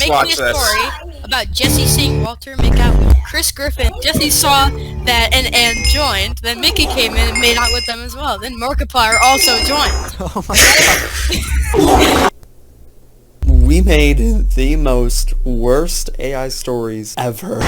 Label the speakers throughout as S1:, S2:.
S1: making
S2: watch
S1: a
S2: this.
S1: story about Jesse seeing Walter make out with Chris Griffin. Jesse saw that and joined. Then Mickey came in and made out with them as well. Then Markiplier also joined.
S3: Oh my god. We made the most worst AI stories ever.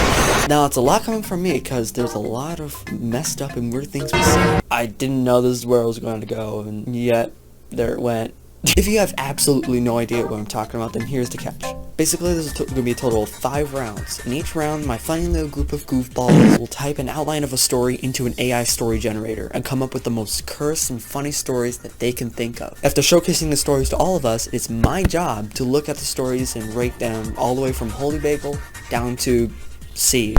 S3: Now, it's a lot coming from me because there's a lot of messed up and weird things we see. I didn't know this is where I was going to go, and yet there it went. If you have absolutely no idea what I'm talking about, then here's the catch. Basically, this is going to be a total of 5 rounds. In each round, my funny little group of goofballs will type an outline of a story into an AI story generator and come up with the most cursed and funny stories that they can think of. After showcasing the stories to all of us, it's my job to look at the stories and rate them all the way from Holy Bagel down to C.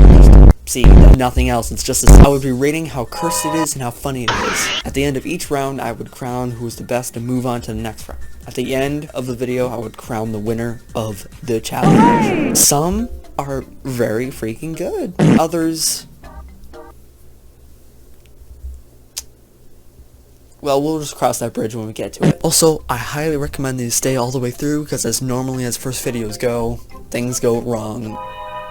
S3: C, nothing else. It's just I would be rating how cursed it is and how funny it is. At the end of each round, I would crown who was the best and move on to the next round. At the end of the video, I would crown the winner of the challenge. Some are very freaking good. Others, well, we'll just cross that bridge when we get to it. Also, I highly recommend that you stay all the way through because as normally as first videos go, things go wrong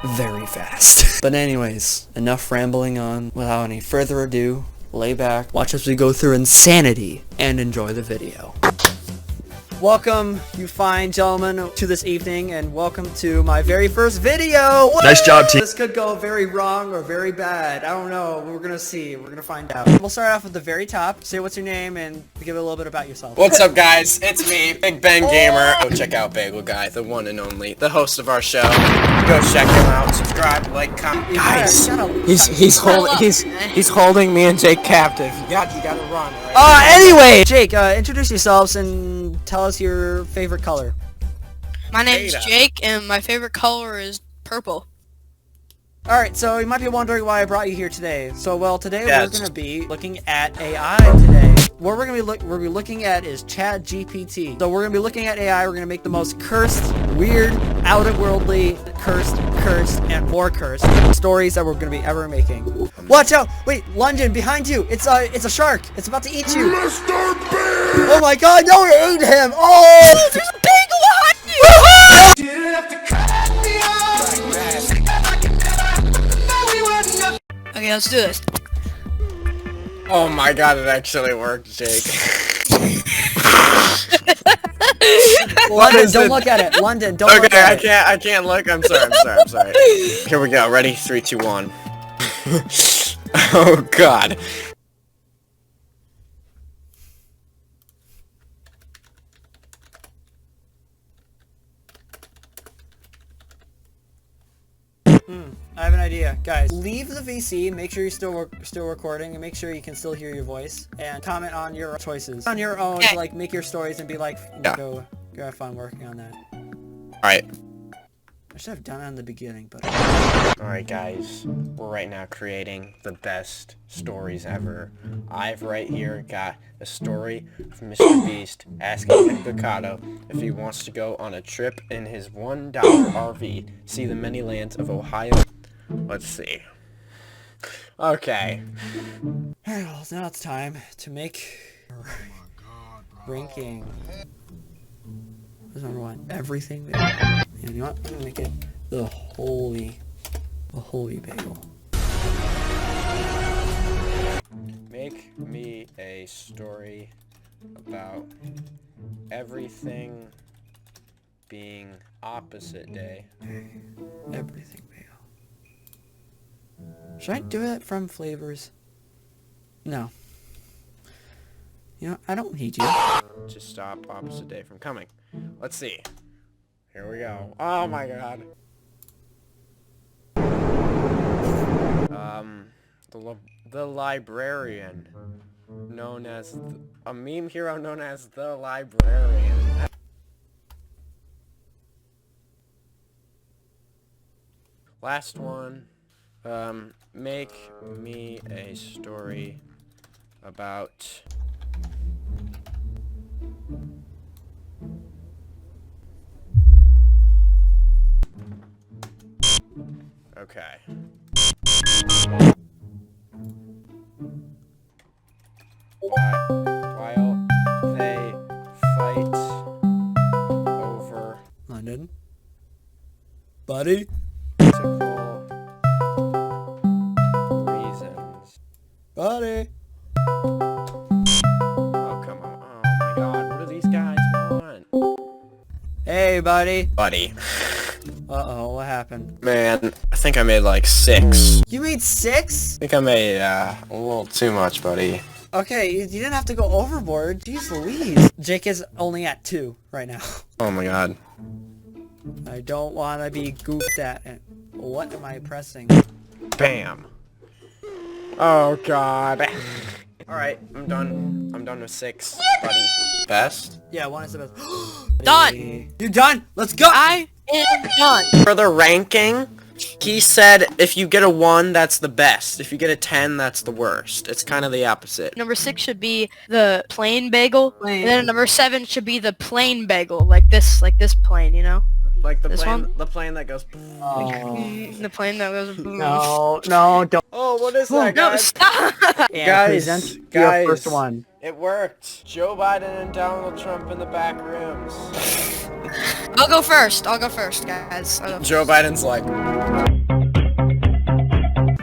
S3: very fast. But anyways, enough rambling on. Without any further ado, lay back, watch as we go through insanity, and enjoy the video. Welcome, you fine gentlemen, to this evening, and welcome to my very first video! Woo!
S2: Nice job, team.
S3: This could go very wrong or very bad. I don't know. We're gonna see. We're gonna find out. We'll start off with the very top. Say what's your name and give a little bit about yourself.
S2: What's up, guys? It's me, Big Ben Gamer. Go check out Bagel Guy, the one and only, the host of our show. Go check him out. Subscribe, like, comment. Guys,
S4: He's holding me and Jake captive. You gotta run.
S3: Anyway, Jake, introduce yourselves and tell us your favorite color.
S1: My name's
S2: Beta.
S1: Jake, and my favorite color is purple.
S3: Alright, so you might be wondering why I brought you here today. So, well, today
S2: Yes.
S3: we're going to be looking at AI today. What we're going to be looking at is ChatGPT. So we're going to be looking at AI, we're going to make the most cursed, weird, out-of-worldly, cursed, and more cursed stories that we're going to be ever making. Watch out! Wait, London, behind you! It's a shark! It's about to eat you! Mr. Bean! Oh my god, no, it ate him! Oh!
S1: There's a bagel behind you! Okay, let's do this.
S2: oh my god, it actually worked, Jake.
S3: London, don't look at it! London, don't look
S2: Okay,
S3: at it!
S2: I can't look. I'm sorry. Here we go. Ready? 3, 2, 1. Oh god.
S3: I have an idea. Guys, leave the VC, make sure you're still recording, and make sure you can still hear your voice, and comment on your choices. On your own, to, like, make your stories and be like,
S2: Yeah.
S3: go have fun working on that.
S2: Alright.
S3: I should have done it in the beginning, but...
S2: Alright, guys. We're right now creating the best stories ever. I've right here got a story from Mr. Beast asking Nick Picado if he wants to go on a trip in his $1 RV, see the many lands of Ohio. Let's see. Okay.
S3: Alright, well, now it's time to make... ranking. What's number 1? Everything bagel. And you know what? I'm gonna make it the holy bagel.
S2: Make me a story about everything being opposite day.
S3: Everything bagel. Should I do that from Flavors? No. You know, I don't need you.
S2: To stop opposite day from coming. Let's see. Here we go. Oh my god. The librarian, known as a meme hero known as the librarian. Last one. Make me a story about okay. While they fight over
S3: London? Buddy?
S2: Political reasons.
S3: Buddy?
S2: Oh, come on. Oh my god, what do these guys want?
S3: Hey, buddy.
S2: Buddy.
S3: Uh-oh, what happened?
S2: Man, I think I made like 6.
S3: You made 6?
S2: I think I made a little too much, buddy.
S3: Okay, you didn't have to go overboard. Jeez Louise. Jake is only at 2 right now.
S2: Oh my god.
S3: I don't want to be goofed at. And what am I pressing?
S2: Bam. Oh god. Alright, I'm done. I'm done with 6, buddy. Best?
S3: Yeah, 1 is the best.
S1: Done.
S3: You're done. Let's go.
S1: I am done.
S2: For the ranking, he said if you get a 1, that's the best. If you get a 10, that's the worst. It's kind of the opposite.
S1: Number 6 should be the plain bagel, and then number 7 should be the plain bagel, like this plane, you know?
S2: Like the
S1: This
S2: plane,
S1: one?
S2: the plane that goes.
S1: The plane that goes.
S3: No, don't.
S2: Oh, what is that,
S1: No,
S2: guys?
S1: stop!
S3: And
S2: Guys,
S3: present
S2: guys.
S3: your first one.
S2: It worked. Joe Biden and Donald Trump in the back rooms.
S1: I'll go first, guys.
S2: Joe Biden's like,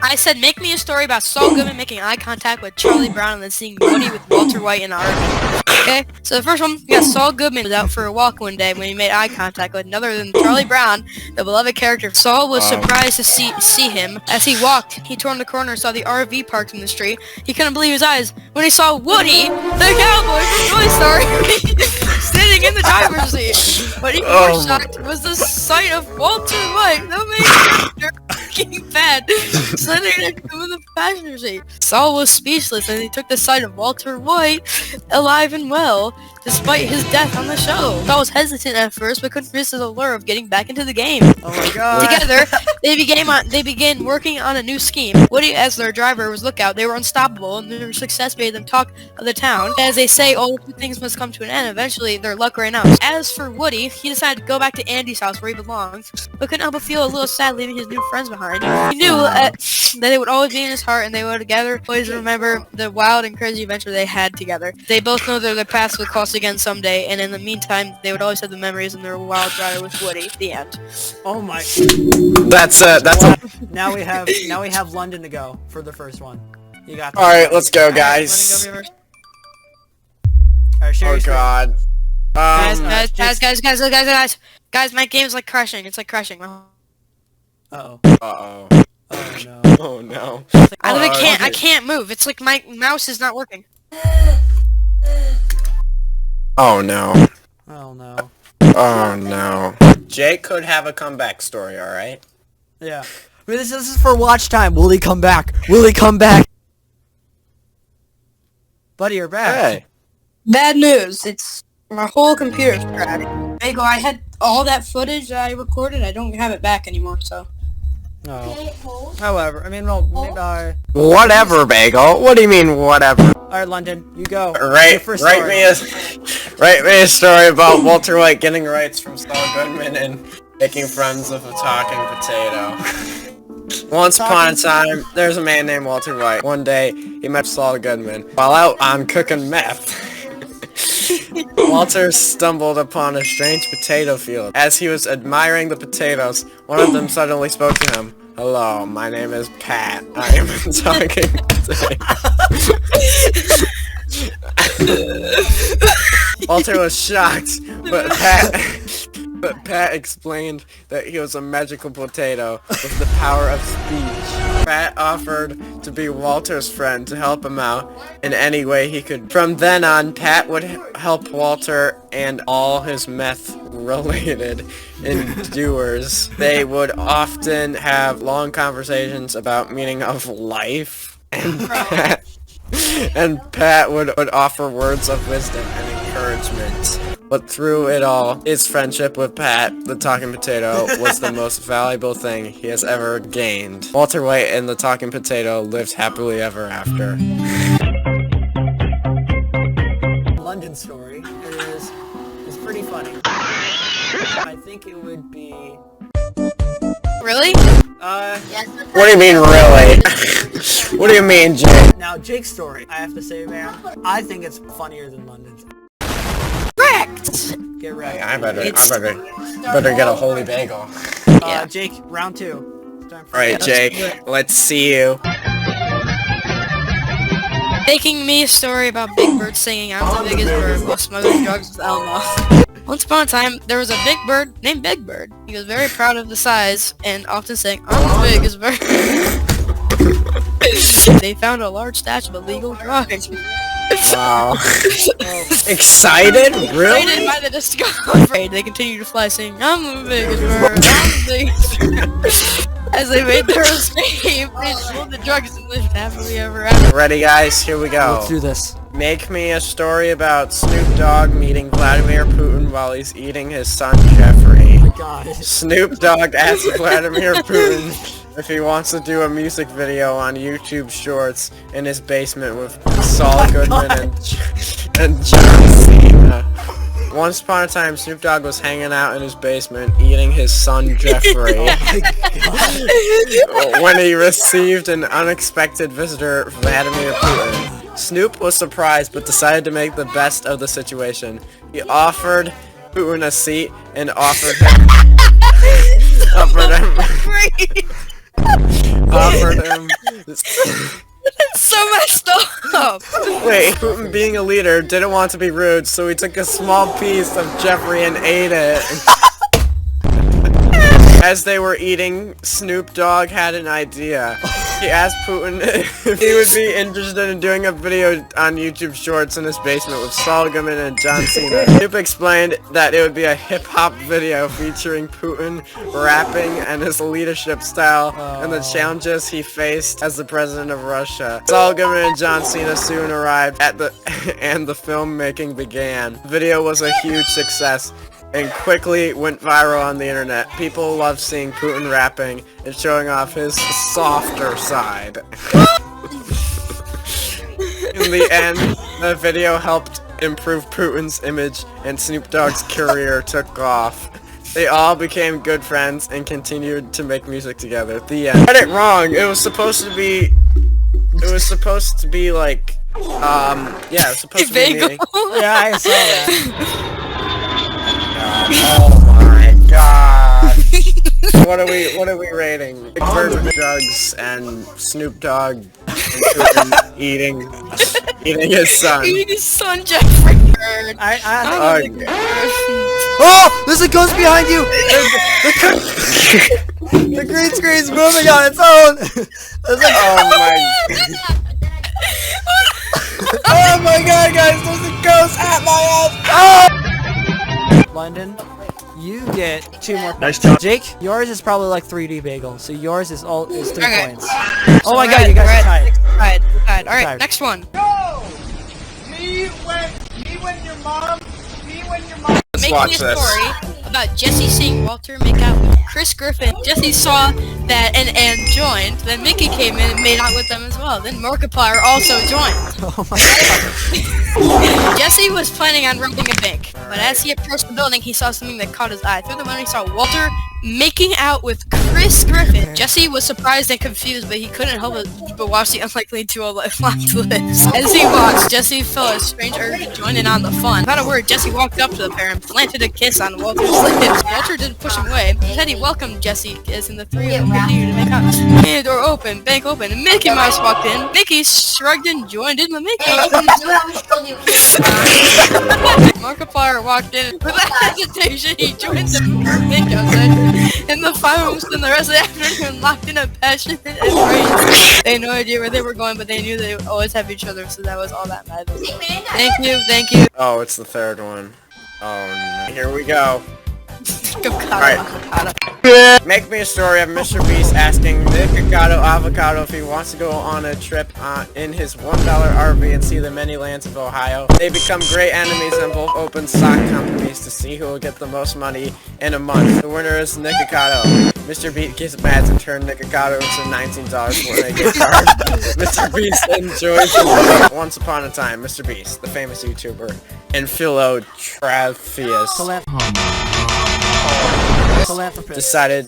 S1: I said make me a story about Saul Goodman making eye contact with Charlie Brown and then seeing Woody with Walter White in the RV. Okay, so the first one, we got Saul Goodman was out for a walk one day when he made eye contact with none other than Charlie Brown, the beloved character. Saul was surprised to see him. As he walked, he turned the corner and saw the RV parked in the street. He couldn't believe his eyes when he saw Woody, the cowboy from Toy Story, sitting in the driver's seat. But even more shocked was the sight of Walter White, the main character, King Bad, sitting next to him in the passenger seat. Saul was speechless as he took the sight of Walter White alive and well, despite his death on the show. Saul was hesitant at first, but couldn't resist the allure of getting back into the game.
S3: Oh my god.
S1: Together, they began working on a new scheme. Woody, as their driver, was lookout. They were unstoppable, and their success made them talk of the town. As they say, all good things must come to an end. Eventually, their luck ran out. As for Woody, he decided to go back to Andy's house where he belongs, but couldn't help but feel a little sad leaving his new friends behind. He knew that they would always be in his heart, and they would together always remember the wild and crazy adventure they had together. They both know that their paths would cross again someday, and in the meantime, they would always have the memories in their wild ride with Woody. The end.
S3: Oh my.
S2: that's a.
S3: Now we have London to go for the first one. You got this.
S2: Alright, let's go, guys.
S3: Alright,
S2: Oh
S3: share your screen.
S2: god.
S1: Guys, my game's like crashing. It's like crashing.
S3: Uh-oh.
S2: Uh-oh.
S3: Oh no.
S2: Oh no.
S1: I can't move. It's like my mouse is not working.
S2: Oh no.
S3: Oh no.
S2: Oh no. Jake could have a comeback story, alright?
S3: Yeah. Wait, this is for watch time. Will he come back? Will he come back? Buddy, you're back.
S2: Hey.
S1: Bad news. It's my whole computer's crashed. Bagel, I had all that footage that I recorded. I don't have it back anymore, so.
S3: Oh. However, I mean, well, maybe,
S2: Whatever, Bagel. What do you mean, whatever?
S3: alright, London, you go.
S2: Write me a story about Walter White getting rights from Saul Goodman and making friends with a talking potato. Once upon a time, there's a man named Walter White. One day, he met Saul Goodman while out on cooking meth. Walter stumbled upon a strange potato field. As he was admiring the potatoes, one of them suddenly spoke to him. Hello, my name is Pat. I am a talking potato. Walter was shocked, but Pat explained that he was a magical potato with the power of speech. Pat offered to be Walter's friend to help him out in any way he could. From then on, Pat would help Walter and all his meth-related endures. They would often have long conversations about meaning of life, and Pat would offer words of wisdom and encouragement. But through it all, his friendship with Pat, the talking potato, was the most valuable thing he has ever gained. Walter White and the talking potato lived happily ever after.
S3: London story is pretty funny. I think it would be...
S1: Really?
S2: What do you mean, really? What do you mean, Jake?
S3: Now, Jake's story, I have to say, man, I think it's funnier than London's.
S1: Correct!
S4: Get ready.
S2: I better get a holy bagel.
S1: Yeah.
S4: Jake, round 2. Time for
S2: Alright, Jake, let's see you.
S1: Making me a story about Big Bird singing "I'm the biggest bird" while smuggling drugs with Elmo. Once upon a time, there was a big bird named Big Bird. He was very proud of the size and often saying, "I'm the biggest bird." They found a large stash of illegal drugs.
S2: Wow. Excited? Really?
S1: Excited by the discovery, they continued to fly, saying, "I'm the biggest bird. I'm the biggest bird." As they made their escape, they sold the drugs and lived happily ever after.
S2: Ready, guys? Here we go.
S4: Let's do this.
S2: Make me a story about Snoop Dogg meeting Vladimir Putin while he's eating his son Jeffrey.
S4: God.
S2: Snoop Dogg asks Vladimir Putin if he wants to do a music video on YouTube Shorts in his basement with Saul Goodman and John Cena. Once upon a time, Snoop Dogg was hanging out in his basement eating his son Jeffrey when he received an unexpected visitor, Vladimir Putin. Snoop was surprised but decided to make the best of the situation. He offered Putin a seat and offered him
S1: It's so messed up!
S2: Wait, Putin, being a leader, didn't want to be rude, so he took a small piece of Jeffrey and ate it. As they were eating, Snoop Dogg had an idea. He asked Putin if he would be interested in doing a video on YouTube Shorts in his basement with Saul Goodman and John Cena. Snoop explained that it would be a hip-hop video featuring Putin rapping and his leadership style and the challenges he faced as the president of Russia. Saul Goodman and John Cena soon arrived and the filmmaking began. The video was a huge success and quickly went viral on the internet. People loved seeing Putin rapping and showing off his softer side. In the end, the video helped improve Putin's image and Snoop Dogg's career took off. They all became good friends and continued to make music together. The end. I got it wrong. It was supposed to be like, yeah, it was supposed to be
S1: Bagel.
S2: meeting.
S4: Yeah, I saw that.
S2: Oh my god. What are we rating? Big Bird with drugs and Snoop Dogg and Putin eating his son.
S1: Eating his son, Jeffrey Bird.
S2: Okay.
S3: Oh! There's a ghost behind you! The green screen's moving on its own!
S2: Oh my god, guys, there's a ghost at my house! Oh!
S4: London, you get 2 more points.
S5: Nice job.
S4: Jake, yours is probably like 3D bagel, so yours is 3
S1: Okay.
S4: points. Oh my god, you guys are tied.
S1: Tied. Alright,
S4: Tied.
S1: next one.
S2: Let's
S1: Making
S2: watch
S1: a
S2: this.
S1: story about Jesse seeing Walter make out with Chris Griffin. Jesse saw that and joined. Then Mickey came in and made out with them as well. Then Markiplier also joined.
S4: Oh my god.
S1: Jesse was planning on robbing a bank, but as he approached the building, he saw something that caught his eye. Through the window, he saw Walter making out with Chris Griffin. Jesse was surprised and confused, but he couldn't help but watch the unlikely duo plot twist. As he watched, Jesse felt a strange urge to join in on the fun. Without a word, Jesse walked up to the pair and planted a kiss on Walter's lips. Walter didn't push him away. Instead, he welcomed Jesse kiss, and the three of them continued to make out. And door open, bank open, and Mickey Mouse walked in. Mickey shrugged and joined in the makeout. Markiplier walked in, and without hesitation, he joined the makeout session. And the five of them spent the rest of the afternoon locked in a passionate embrace. They had no idea where they were going, but they knew they would always have each other, so that was all that mattered. Thank you.
S2: Oh, it's the third one. Oh no. Here we go.
S1: Avocado.
S2: Make me a story of Mr. Beast asking Nick Avocado if he wants to go on a trip in his $1 RV and see the many lands of Ohio. They become great enemies and both open stock companies to see who will get the most money in a month. The winner is Nick Mr. Beast gets mad and turns Nick into $19 for a gift card. Mr. Beast enjoys it. Once upon a time, Mr. Beast, the famous YouTuber, and Philanthropist decided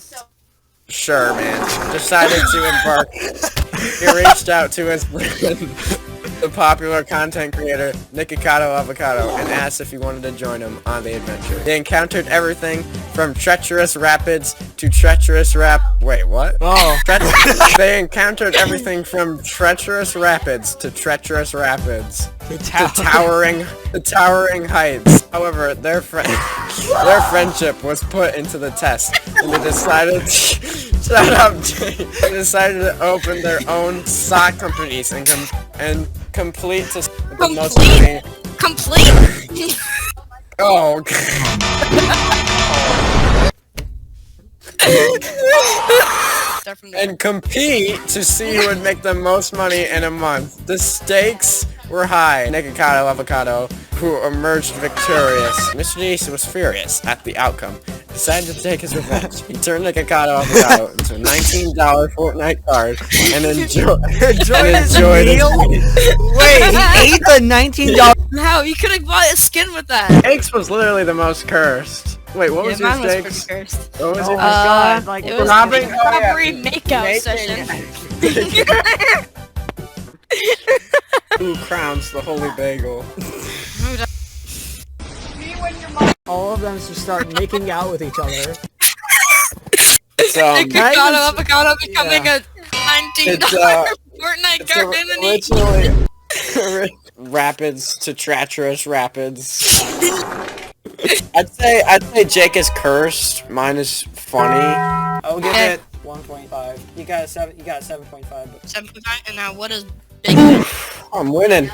S2: to embark. He reached out to his friend the popular content creator Nikocado Avocado and asked if he wanted to join him on the adventure. They encountered everything from treacherous rapids to treacherous Wait, what?
S4: Oh.
S2: They encountered everything from treacherous rapids to treacherous rapids to towering heights. However, their friendship was put into the test, and they decided They decided to open their own sock companies and complete the most money.
S1: Complete.
S2: Oh. And compete to see who would make the most money in a month. The stakes were high. Nikocado Avocado, who emerged victorious. Mr. Beast was furious at the outcome. Decided to take his revenge. He turned Nikocado Avocado into a $19 Fortnite card and enjoyed his meal.
S4: Wait, he ate the $19.
S1: How? You could have bought a skin with that.
S2: Stakes was literally the most cursed. Wait, what was your
S1: mine was
S2: stakes?
S1: pretty cursed.
S2: What was
S4: Oh
S2: it?
S4: my god, like
S1: It was
S2: robbing-
S1: a robbery makeout session.
S2: Who crowns the holy bagel?
S4: all of them should start making out with each other.
S2: It's,
S1: Nikocado Avocado becoming a
S2: it's,
S1: $19 Fortnite card in the
S2: originally rapids to treacherous rapids. I'd say Jake is cursed. Mine is funny.
S4: I'll give
S1: Okay.
S4: it 1.5. You got a 7. You got a 7.5.
S1: 7.5, and now what is big? Win?
S2: I'm winning.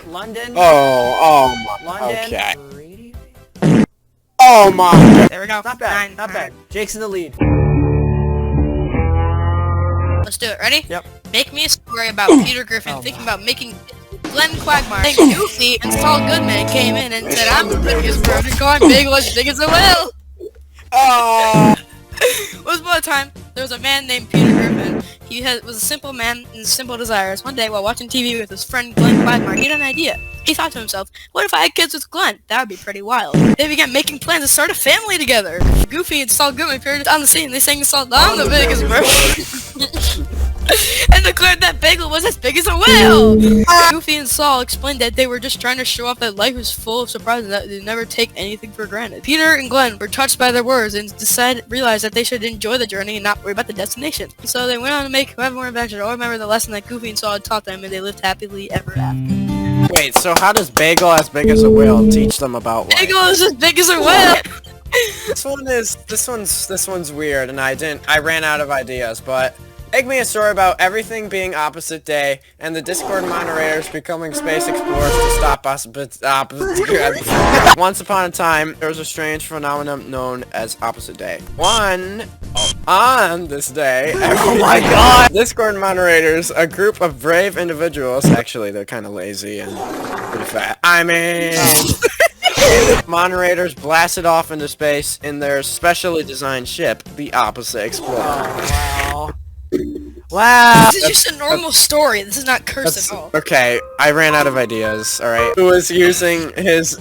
S4: London.
S2: Oh my.
S4: London.
S2: Okay.
S4: 3.
S2: Oh my.
S1: There we go.
S4: Not bad.
S1: 9,
S4: Not bad. Jake's in the lead.
S1: Let's do it. Ready?
S4: Yep.
S1: Make me a story about Peter Griffin
S4: Oh,
S1: thinking about making Glenn Quagmire. Then Goofy and Saul Goodman came in and said, "I'm the biggest bird in corn, big as a whale." Once upon a time, there was a man named Peter Griffin. He was a simple man and simple desires. One day, while watching TV with his friend Glenn Quagmire, he had an idea. He thought to himself, what if I had kids with Glenn? That would be pretty wild. They began making plans to start a family together. Goofy and Saul Goodman appeared on the scene. They sang the song, "I'm the biggest bird," and declared that Bagel was as big as a whale. Goofy and Saul explained that they were just trying to show off that life was full of surprises and that they never take anything for granted. Peter and Glenn were touched by their words and realized that they should enjoy the journey and not worry about the destination. So they went on to have more adventures. All remember the lesson that Goofy and Saul had taught them, and they lived happily ever after.
S2: Wait, so how does Bagel as big as a whale teach them about life?
S1: Bagel is as big as a whale.
S2: This one's weird, and I ran out of ideas, but make me a story about everything being opposite day and the Discord moderators becoming space explorers to stop us. Once upon a time, there was a strange phenomenon known as opposite day. On this day, oh my god! Discord moderators, a group of brave individuals, actually they're kind of lazy and pretty fat. Moderators blasted off into space in their specially designed ship, the Opposite Explorer.
S4: Oh, wow. Wow.
S1: This is just a normal story. This is not cursed at all.
S2: Okay, I ran out of ideas, alright. Who was using his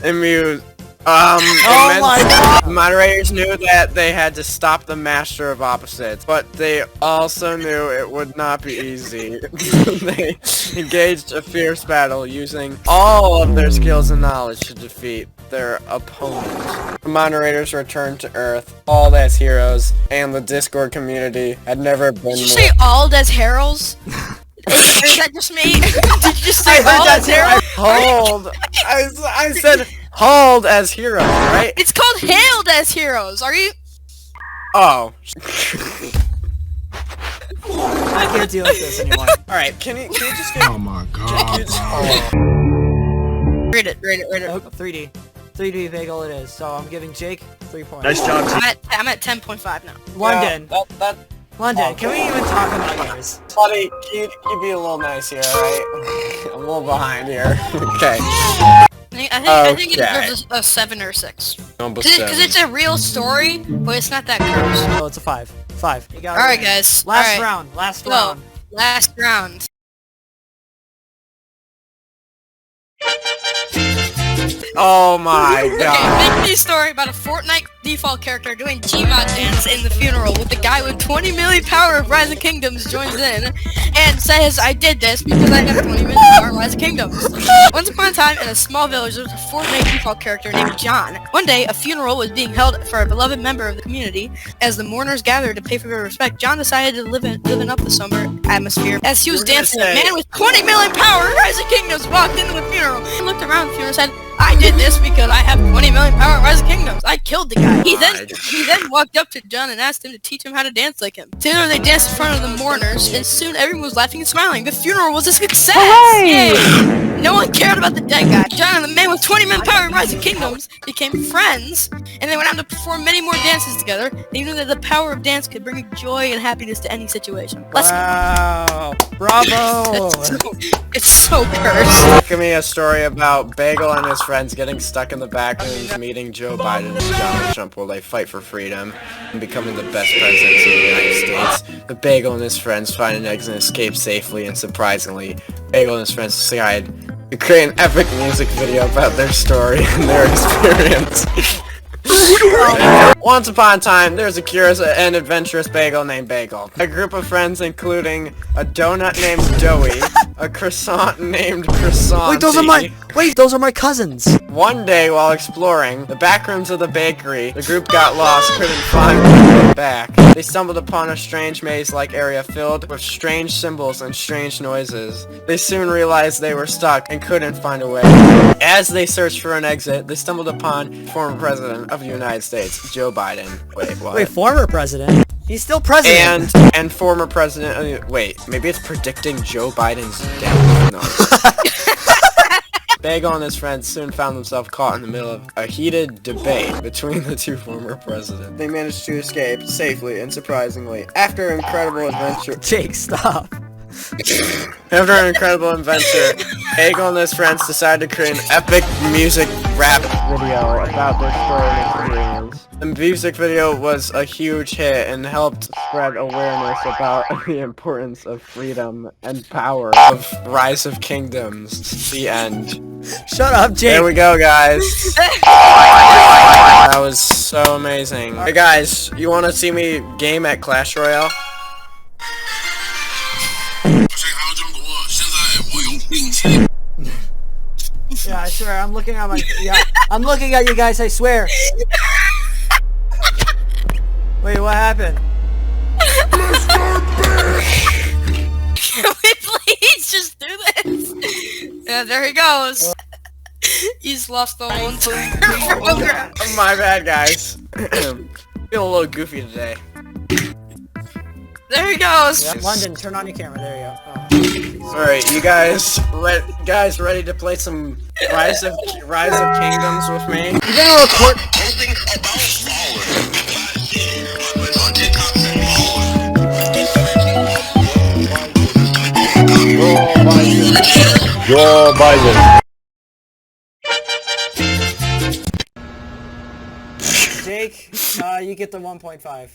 S4: Oh my god.
S2: Moderators knew that they had to stop the Master of Opposites, but they also knew it would not be easy. They engaged a fierce battle using all of their skills and knowledge to defeat their opponents. The moderators returned to Earth, all as heroes, and the Discord community had never been
S1: Did you
S2: more...
S1: say all as heralds? Is that just me? Did you just say all as heralds?
S2: Hold! I said hold as heroes, right?
S1: It's called hailed as heroes. Are you?
S2: Oh.
S4: I can't deal with this anymore.
S2: Alright, can you just get...
S5: Oh my god.
S1: Read it.
S4: Oh, 3D. 3D Bagel it is. So I'm giving Jake 3 points.
S5: Nice job, team.
S1: I'm at 10.5 now.
S4: London.
S2: That
S4: London, can we even talk about yours?
S2: buddy, can you be a little nice here, alright? I'm a little behind here. Okay.
S1: I think it deserves a 7 or 6.
S2: Number
S1: Because it's a real story, but it's not that cursed.
S4: Oh, it's a 5. 5. You got it.
S1: Alright, guys.
S4: Last
S1: Alright.
S4: round. Last
S1: Well,
S4: round.
S1: last round.
S2: Oh my god.
S1: Okay, make me a story about a Fortnite default character doing Gmod dance in the funeral with the guy with 20 million power of Rise of Kingdoms joins in and says, I did this because I have 20 million power of Rise of Kingdoms. Once upon a time, in a small village, there was a Fortnite default character named John. One day, a funeral was being held for a beloved member of the community. As the mourners gathered to pay for their respect, John decided to liven up the somber atmosphere. As he was dancing, a man with 20 million power of Rise of Kingdoms walked into the funeral. He looked around the funeral and said, I did this because I have 20 million power of Rise of Kingdoms. I killed the guy. He then walked up to John and asked him to teach him how to dance like him. Together they danced in front of the mourners, and soon everyone was laughing and smiling. The funeral was a success! Yay! No one cared about the dead guy. John and the man with 20 million power of Rise of Kingdoms became friends, and they went on to perform many more dances together. They knew that the power of dance could bring joy and happiness to any situation.
S4: Wow! Bravo!
S1: It's so cursed.
S2: Give me a story about Bagel and his friends getting stuck in the back rooms meeting Joe Biden and Donald Trump while they fight for freedom and becoming the best presidents in the United States. The Bagel and his friends find an exit and escape safely, and surprisingly, Bagel and his friends decide to create an epic music video about their story and their experience. Once upon a time, there's a curious and adventurous bagel named Bagel. A group of friends including a donut named Doughy, a croissant named Croissant.
S3: Those are my cousins.
S2: One day while exploring the back rooms of the bakery, the group got lost, couldn't find their way back. They stumbled upon a strange maze-like area filled with strange symbols and strange noises. They soon realized they were stuck and couldn't find a way. As they searched for an exit, they stumbled upon former president of the United States, Joe Biden. Wait, what?
S5: Wait, former president? He's still president.
S2: And former president. Wait, maybe it's predicting Joe Biden's death. No. Bagel and his friends soon found themselves caught in the middle of a heated debate between the two former presidents. They managed to escape safely and surprisingly after an incredible adventure.
S5: Jake, stop.
S2: After an incredible adventure, Bagel and his friends decided to create an epic music rap video about their story and experience. The music video was a huge hit and helped spread awareness about the importance of freedom and power of Rise of Kingdoms. The end.
S5: Shut up, Jake.
S2: There we go, guys. That was so amazing. Hey guys, you want to see me game at Clash Royale?
S5: Yeah, I swear, I'm looking at I'm looking at you guys, I swear. Wait, what happened?
S1: Can we please just do this? Yeah, there he goes. He's lost the one program.
S2: My bad, guys. Feel a little goofy today.
S1: There he goes.
S5: Yep. London, turn on your camera. There you go. Oh.
S2: Alright, you guys ready to play some Rise of Kingdoms with me?
S5: You're gonna record.
S6: Joe Biden.
S5: Jake, you get the 1.5.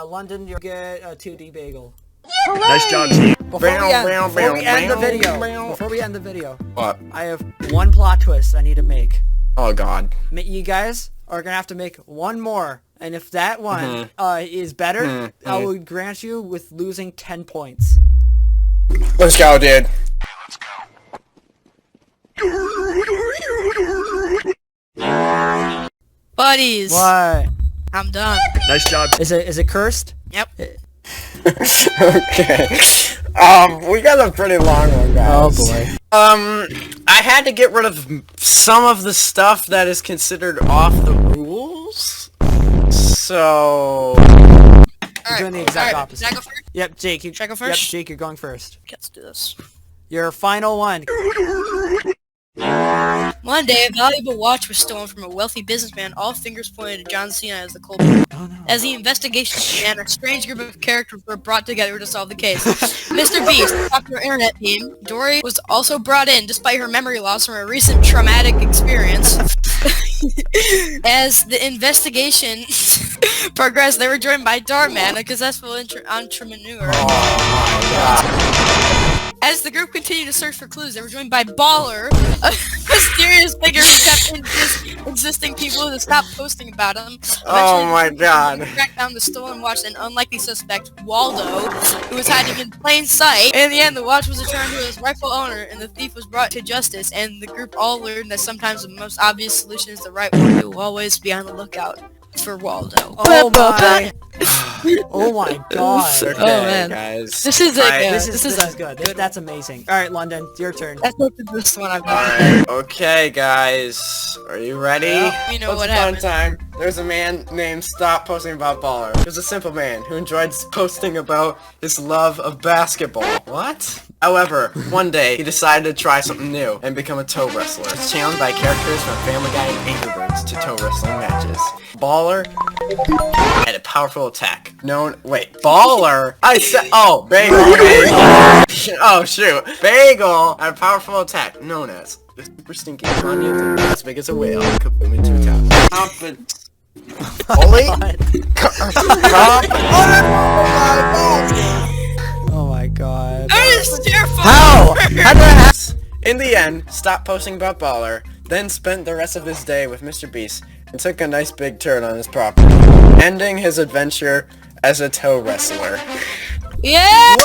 S5: London, you get a 2D bagel.
S6: Nice job, team.
S5: Before we end the video,
S2: What?
S5: I have one plot twist I need to make.
S2: Oh god.
S5: You guys are gonna have to make one more, and if that one is better, I will grant you with losing 10 points.
S2: Let's go, dude.
S1: Buddies.
S5: What?
S1: I'm done.
S6: Nice job.
S5: Is it cursed?
S1: Yep.
S2: Okay. We got a pretty long one, guys.
S5: Oh boy.
S2: I had to get rid of some of the stuff that is considered off the rules. So...
S5: You're doing the exact opposite.
S1: Should I go first?
S5: Yep, Jake.
S1: Should I go first?
S5: Yep, Jake, you're going first.
S1: Let's do this.
S5: Your final one.
S1: One day, a valuable watch was stolen from a wealthy businessman. All fingers pointed to John Cena as the culprit.
S5: Oh no.
S1: As the investigation began, a strange group of characters were brought together to solve the case. Mr. Beast, the popular internet meme, Dory was also brought in despite her memory loss from a recent traumatic experience. As the investigation progressed, they were joined by Darman, a successful entrepreneur. As the group continued to search for clues, they were joined by Baller, mysterious figure who kept insisting people to stop posting about him.
S2: Oh my God.
S1: Tracked down the stolen watch and unlikely suspect, Waldo, who was hiding in plain sight. In the end, the watch was returned to its rightful owner, and the thief was brought to justice, and the group all learned that sometimes the most obvious solution is the right one. They will always be on the lookout for Waldo.
S5: Oh my. Oh my god.
S2: Okay,
S1: man.
S2: guys.
S1: This is
S2: Alright,
S1: like
S5: This is good. That's amazing. All right, London, it's your turn.
S1: That's like the best one I've done.
S2: Alright, okay, guys. Are you ready?
S1: You know
S2: What's
S1: what
S2: a fun
S1: happened.
S2: time? There's a man named Stop Posting About Baller. He was a simple man who enjoyed posting about his love of basketball. What? However, one day, he decided to try something new and become a toe wrestler. He was challenged by characters from Family Guy and Angry Birds to toe wrestling matches. Baller had a powerful attack known— wait, Baller? I said— oh, Bagel. Oh, shoot. Bagel had a powerful attack known as the Super Stinky Kanye, as big as a whale, could boom into a town. Confidence. Holy?
S5: Oh my god.
S1: That is terrifying.
S5: How? How did that happen?
S2: In the end, stopped posting about Baller, then spent the rest of his day with Mr. Beast and took a nice big turn on his property, ending his adventure as a toe wrestler.
S1: Yeah.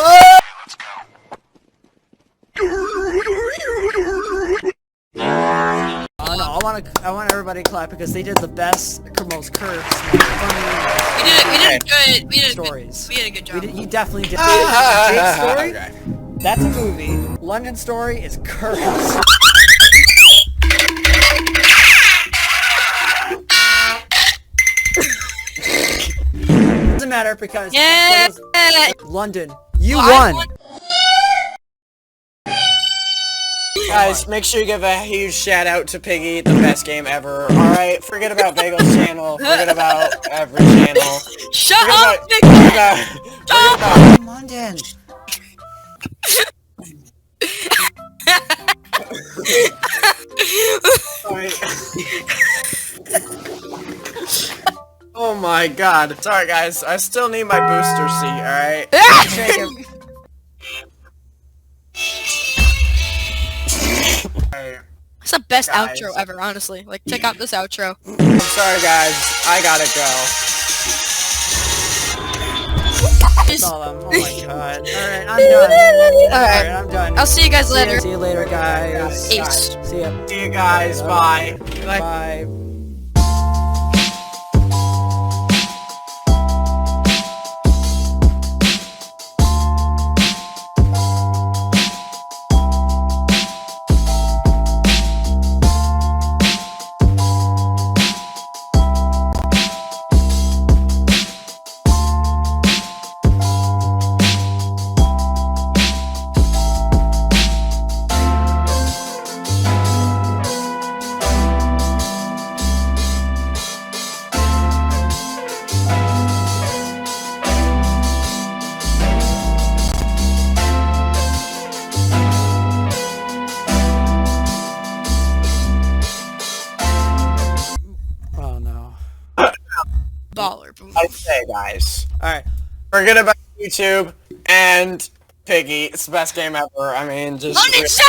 S5: Oh no, I want everybody to clap because they did the best, most curves, funny
S1: We did a good
S5: stories.
S1: We did a good job.
S5: You definitely did. Jake's story,
S2: Okay.
S5: that's a movie. London's story is curves. Doesn't matter because
S1: Yeah.
S5: London, you
S1: Well, I
S5: won.
S2: Guys, make sure you give a huge shout out to Piggy, the best game ever. Alright, forget about Bagel's channel, forget about every channel.
S1: Shut
S2: Forget
S1: up,
S2: about-
S1: Big
S2: forget
S1: Man.
S2: about-
S5: London.
S2: Sorry. Oh my god. Sorry guys, I still need my booster seat, alright?
S1: It's the best
S2: Guys.
S1: outro ever, honestly. Like, check out this outro.
S2: I'm sorry guys, I gotta go.
S5: Saw them. Oh my god. Alright, I'm done. Alright, I'm done.
S1: I'll see you guys later.
S5: See you later, guys.
S1: Ace.
S5: See ya.
S2: See you guys, bye.
S5: Bye. Oh no.
S1: Baller.
S2: I say guys,
S5: Alright.
S2: forget about YouTube and Piggy. It's the best game ever. I mean, just...
S1: London, shut